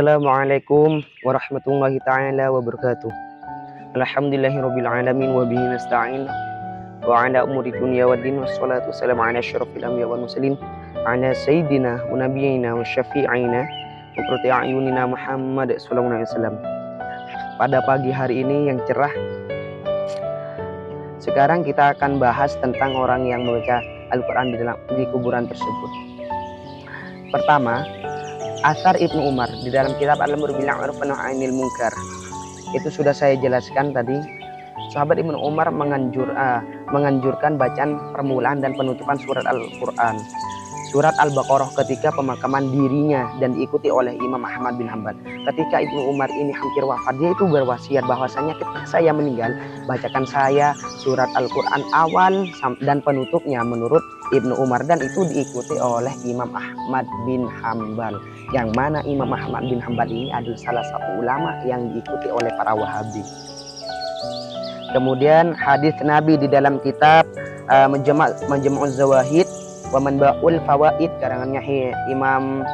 Assalamualaikum warahmatullahi ta'ala wabarakatuh. Alhamdulillahirabbil alamin wa bihi nasta'in wa ala umuri dunya waddin wassalatu wassalamu ala asyrafil anbiya wal mursalin ala sayyidina wa nabiyyina wa syafi'ina wa qurrati a'yunina Muhammad sallallahu alaihi wasallam. Pada pagi hari ini yang cerah, sekarang kita akan bahas tentang orang yang membaca Al-Quran di kuburan tersebut. Pertama, asar Ibnu Umar di dalam kitab Al-Amru bil Ma'ruf wa Nahyi 'anil Munkar. Itu sudah saya jelaskan tadi. Sahabat Ibnu Umar menganjurkan bacaan permulaan dan penutupan surat Al-Quran, surat Al-Baqarah ketika pemakaman dirinya, dan diikuti oleh Imam Ahmad bin Hanbal. Ketika Ibnu Umar ini hampir wafat, dia itu berwasiat bahwasanya ketika saya meninggal, bacakan saya surat Al-Quran awal dan penutupnya menurut Ibnu Umar, dan itu diikuti oleh Imam Ahmad bin Hanbal, yang mana Imam Ahmad bin Hanbal ini adalah salah satu ulama yang diikuti oleh para Wahabi. Kemudian hadis Nabi di dalam kitab Majmu'uz Zawahid wa Manba'ul Fawaid karangannya Imam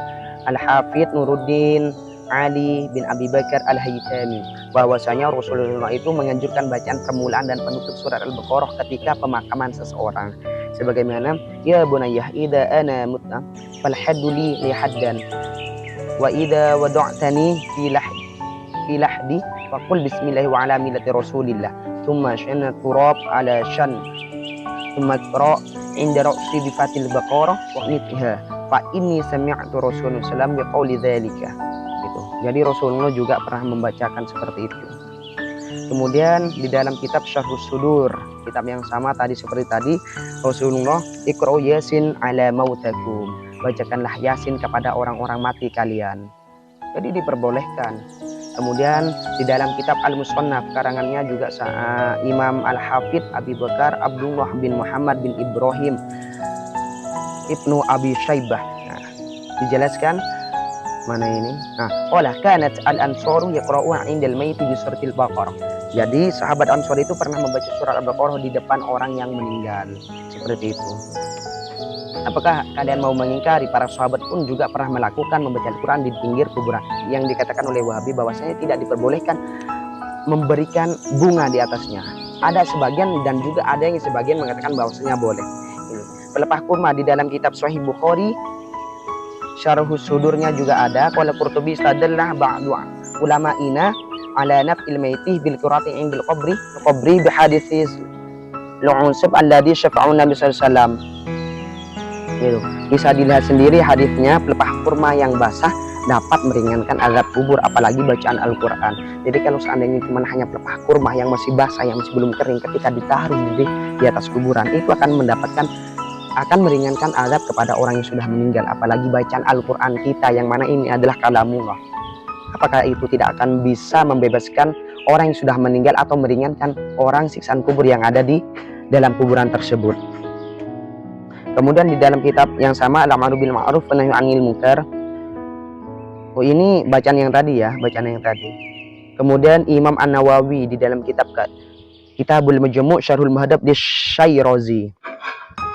Al-Hafidz Nuruddin Ali bin Abi Bakar Al-Haytami, bahwasanya Rasulullah itu menganjurkan bacaan permulaan dan penutup surat Al-Baqarah ketika pemakaman seseorang. Sebagaimana, ya bunayyah idza ana mutta falhadduli li haddan wa idza wada'tani fi lahdi faqul bismillah wa ala millati rasulillah thumma shanna turab ala shan thumma qra inda ra'si bi fatil baqarah wa nitha fa inni sami'tu Rasulullah sallallahu biqauli dzalika. Gitu. Jadi Rasulullah juga pernah membacakan seperti itu. Kemudian di dalam kitab Syarhus Sudur, kitab yang sama tadi seperti tadi, Rasulullah iqra'u yasin ala mautakum, bacakanlah yasin kepada orang-orang mati kalian. Jadi diperbolehkan. Kemudian di dalam kitab Al-Musannaf karangannya juga Imam Al-Hafidz Abi Bakar Abdullah bin Muhammad bin Ibrahim Ibnu Abi Syaibah. Nah, dijelaskan mana ini? Nah, qala kanat al-ansaru yaqra'uha 'indal mayyit bi suratil Baqarah. Jadi sahabat Ansor itu pernah membaca surat Al-Baqarah di depan orang yang meninggal. Seperti itu. Apakah kalian mau mengingkari? Para sahabat pun juga pernah melakukan membaca Al-Quran di pinggir kuburan, yang dikatakan oleh Wahabi bahwasanya tidak diperbolehkan memberikan bunga di atasnya. Ada sebagian dan juga ada yang sebagian mengatakan bahwasanya boleh. Ini pelepah kurma di dalam kitab Sahih Bukhari Syarhus Sudurnya juga ada. Qala Qurtubi istadallah ba'du ulama'ina ala naf'il maitih bil qira'ati 'indal qabri bi haditsis lu'usub alladhi syafa'u Nabi sallallahu alaihi wasallam. Gitu. Bisa dilihat sendiri hadisnya, pelepah kurma yang basah dapat meringankan azab kubur, apalagi bacaan Al-Quran. Jadi kalau seandainya cuma hanya pelepah kurma yang masih basah, yang masih belum kering, ketika ditaruh di atas kuburan, itu akan meringankan azab kepada orang yang sudah meninggal, apalagi bacaan Al-Quran kita yang mana ini adalah kalamullah. Apakah itu tidak akan bisa membebaskan orang yang sudah meninggal atau meringankan orang siksaan kubur yang ada di dalam kuburan tersebut? Kemudian di dalam kitab yang sama Al-Amru bil Ma'ruf wa Nahyi 'anil Munkar. Oh, ini bacaan yang tadi ya, bacaan yang tadi. Kemudian Imam An-Nawawi di dalam Kitabul Majmu' Syarhul Muhadzab di Syairazi,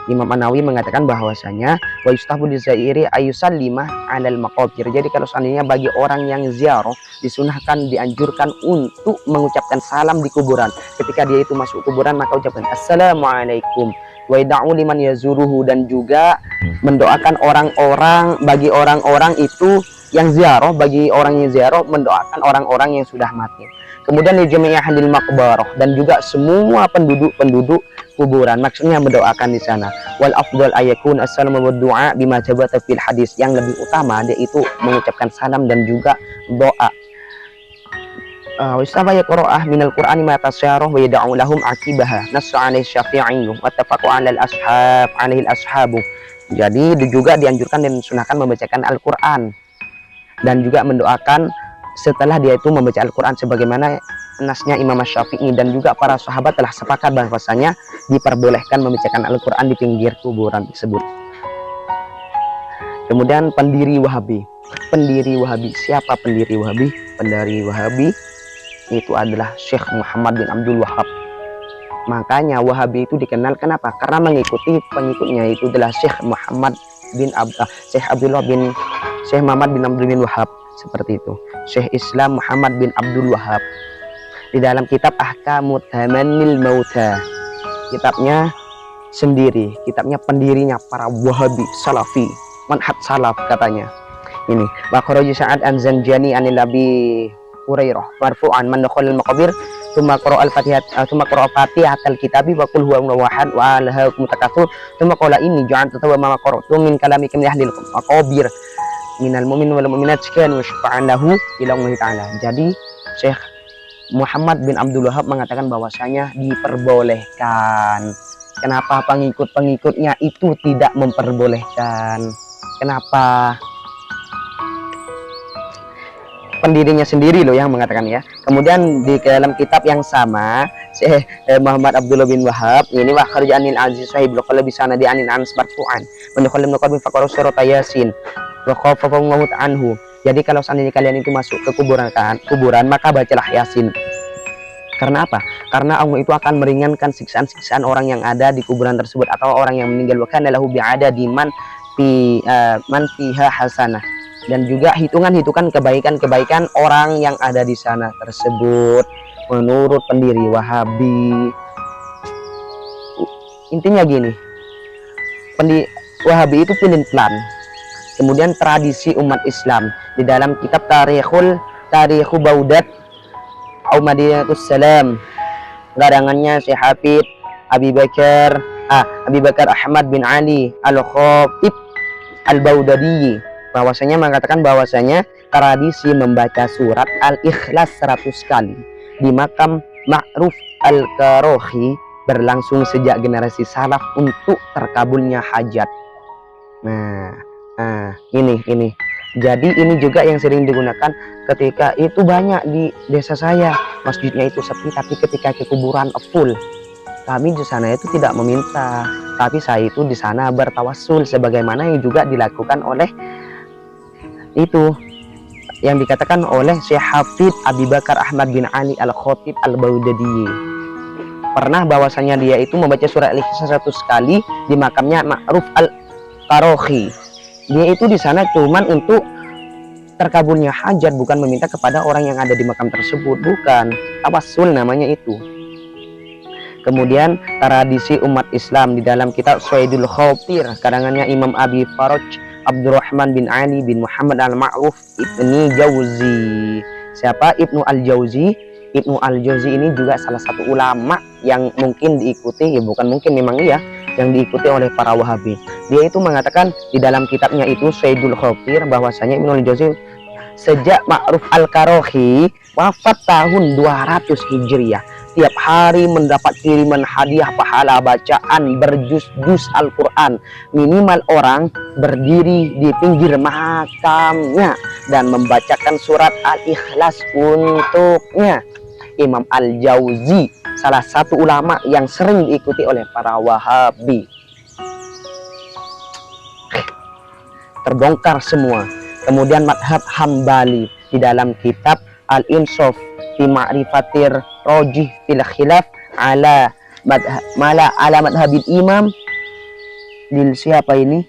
Imam An-Nawawi mengatakan bahwasanya wa yustahabu lizairi ayusallima 'alal maqabir. Jadi kalau seandainya bagi orang yang ziarah disunahkan, dianjurkan untuk mengucapkan salam di kuburan. Ketika dia itu masuk kuburan, maka ucapkan assalamualaikum wa yad'u liman yazuruhu, dan juga mendoakan orang-orang, bagi orang-orang itu yang ziarah, bagi orang yang ziarah mendoakan orang-orang yang sudah mati. Kemudian li jami'i ahlil maqbarah, dan juga semua penduduk kuburan, maksudnya mendoakan di sana. Wal afdal ayakun assalamu wa du'a bima thabata fil hadis. Yang lebih utama dia itu mengucapkan salam dan juga doa. Wasaba yaqra'ah minal Qur'ani ma tasyarah wa yad'u lahum akibaha nasu 'alaihi syafi'i wa tafaqu 'alal ashab 'alaihi ashabu. Jadi juga dianjurkan dan disunahkan membacakan Al-Qur'an dan juga mendoakan setelah dia itu membaca Al-Qur'an, sebagaimana nasnya Imam Syafi'i, dan juga para sahabat telah sepakat bahwasanya diperbolehkan membacakan Al-Qur'an di pinggir kuburan tersebut. Kemudian pendiri Wahabi. Siapa pendiri Wahabi? Pendiri Wahabi itu adalah Syekh Muhammad bin Abdul Wahhab. Makanya Wahabi itu dikenal kenapa? Karena mengikuti pengikutnya itu adalah Syekh Muhammad bin Syekh Muhammad bin Abdul bin Wahhab. seperti itu. Syekh Islam Muhammad bin Abdul Wahab di dalam kitab Ahkamut Tamannil Mauta, kitabnya sendiri, kitabnya pendirinya para Wahabi Salafi, manhaj salaf katanya. Ini wa kharaja Sa'ad an-Zanjani anil Abi Hurairah marfu'an man dakhala al-maqabir thumma qara'a al-Fatihah thumma qara'a Fatihatal kitabi wa qul huwallahu ahad wa alhaakum takatsur thumma qala inni ja'altu tawwa ma qara'tu min kalami kam yahdil maqabir minal mu'min wal mu'minat kanu syafa'an lahu ila Allah taala. Jadi Syekh Muhammad bin Abdul Wahab mengatakan bahwasanya diperbolehkan. Kenapa pengikut-pengikutnya itu tidak memperbolehkan? Kenapa? Pendirinya sendiri loh yang mengatakan ya. Kemudian di dalam kitab yang sama Syekh Muhammad Abdullah bin Wahab ini wa kharja anil aziz sahib qala bi sanadi anil Anas marfu'an man dakhala min faqara surat Yasin wa khafafa maut anhu. Jadi kalau seandainya kalian itu masuk ke kuburan maka bacalah Yasin. Karena apa? Karena Allah itu akan meringankan siksaan-siksaan orang yang ada di kuburan tersebut atau orang yang meninggal, wa kana lahu bi'adadi man fiha hasanah, dan juga hitungan kebaikan orang yang ada di sana tersebut menurut pendiri Wahabi. Intinya gini, Wahabi itu pelin-pelan. Kemudian tradisi umat Islam di dalam kitab Tarikhu Baudat au Madinatus Salam, garangannya Syekh Hafid Abi Bakar Ahmad bin Ali Al-Khatib Al-Baudadi, bahwasanya mengatakan bahwasanya tradisi membaca surat Al-Ikhlas 100 kali di makam Ma'ruf Al-Karohi berlangsung sejak generasi salaf untuk terkabulnya hajat. Ini. Jadi ini juga yang sering digunakan ketika itu banyak di desa saya, masjidnya itu sepi, tapi ketika ke kuburan full. Kami di sana itu tidak meminta, tapi saya itu di sana bertawassul sebagaimana yang juga dilakukan oleh itu yang dikatakan oleh Syekh Hafid Abi Bakar Ahmad bin Ali Al-Khatib Al-Baudadi. Pernah bahwasanya dia itu membaca surah Al-Ikhlas 100 kali di makamnya Ma'ruf Al-Karohi. Dia itu di sana cuman untuk terkabulnya hajat, bukan meminta kepada orang yang ada di makam tersebut, bukan. Tawassul namanya itu. Kemudian tradisi umat Islam di dalam kitab Suwaidul Khatir, karangannya Imam Abi Faraj Abdurrahman bin Ali bin Muhammad Al-Ma'ruf Ibni Jauzi. Siapa Ibnu Al-Jauzi? Ibnu Al-Jauzi ini juga salah satu ulama yang mungkin diikuti, ya bukan mungkin, memang iya, yang diikuti oleh para Wahabi. Dia itu mengatakan di dalam kitabnya itu Suwaidul Khatir bahwasanya Ibnu Al-Jauzi sejak Ma'ruf Al-Karohi wafat tahun 200 Hijriah, tiap hari mendapat kiriman hadiah pahala bacaan berjuz-juz Al-Quran. Minimal orang berdiri di pinggir makamnya dan membacakan surat Al-Ikhlas untuknya. Imam Al-Jauzi salah satu ulama yang sering diikuti oleh para Wahabi. Terbongkar semua. Kemudian madhab Hambali di dalam kitab Al-Insaf fi Ma'rifatir Rajih fil Khilaf ala madhabil Imam lil siapa ini?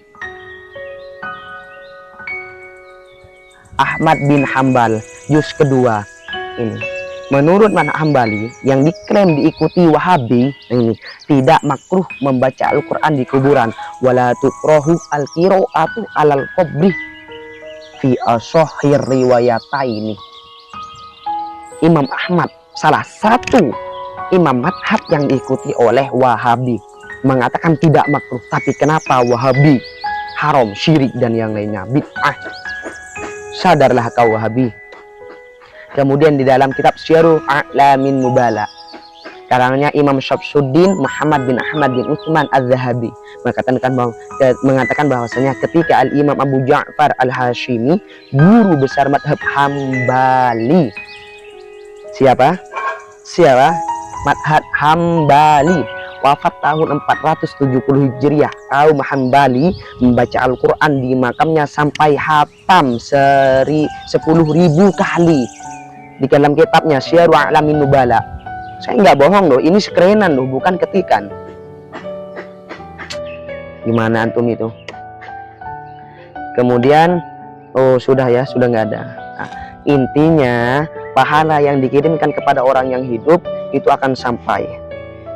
Ahmad bin Hambal, juz kedua ini. Menurut madhab Hambali yang diklaim diikuti Wahabi ini, tidak makruh membaca Al-Quran di kuburan, wala tukrahu al-qira'atu alal qabri fi ashahhir riwayataini. Imam Ahmad, salah satu imam madhab yang diikuti oleh Wahabi, mengatakan tidak makruh. Tapi kenapa Wahabi haram, syirik dan yang lainnya, bid'ah? Sadarlah kau Wahabi. Kemudian di dalam kitab Syiarul A'lamin Nubala, karangannya Imam Syamsuddin Muhammad bin Ahmad bin Utsman Az-Zahabi, mengatakan bahwasanya ketika Al-Imam Abu Ja'far Al-Hashimi, guru besar madhab Hambali, siapa? Madhab Hambali, wafat tahun 470 Hijriah. Kaum Hambali membaca Al-Quran di makamnya sampai hatam 10.000 kali. Di dalam kitabnya Syiarul A'lamin Nubala. Saya nggak bohong loh, ini skrenan loh, bukan ketikan. Gimana antum itu? Kemudian, oh sudah ya, sudah nggak ada. Intinya pahala yang dikirimkan kepada orang yang hidup itu akan sampai.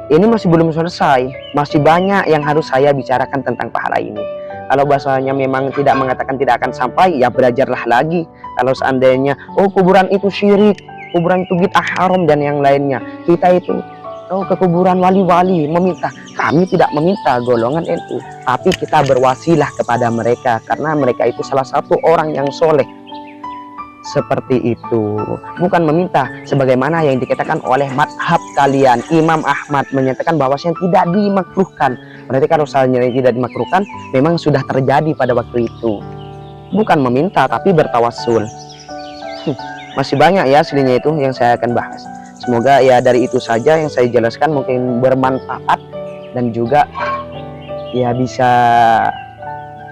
Ini masih belum selesai, masih banyak yang harus saya bicarakan tentang pahala ini. Kalau bahasanya memang tidak mengatakan tidak akan sampai, ya belajarlah lagi. Kalau seandainya oh kuburan itu syirik, kuburan itu bid'ah haram dan yang lainnya, kita itu ke kuburan wali-wali meminta. Kami tidak meminta golongan NU, tapi kita berwasilah kepada mereka karena mereka itu salah satu orang yang soleh. Seperti itu, bukan meminta sebagaimana yang dikatakan oleh madhab kalian. Imam Ahmad menyatakan bahwasanya tidak dimakruhkan. Berarti kalau misalnya tidak dimakruhkan memang sudah terjadi pada waktu itu, bukan meminta tapi bertawassul. Masih banyak ya aslinya itu yang saya akan bahas. Semoga ya dari itu saja yang saya jelaskan mungkin bermanfaat dan juga ya bisa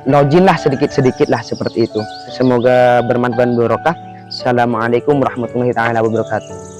login lah sedikit-sedikit lah seperti itu. Semoga bermanfaat dan barokah. Assalamualaikum warahmatullahi taala wabarakatuh.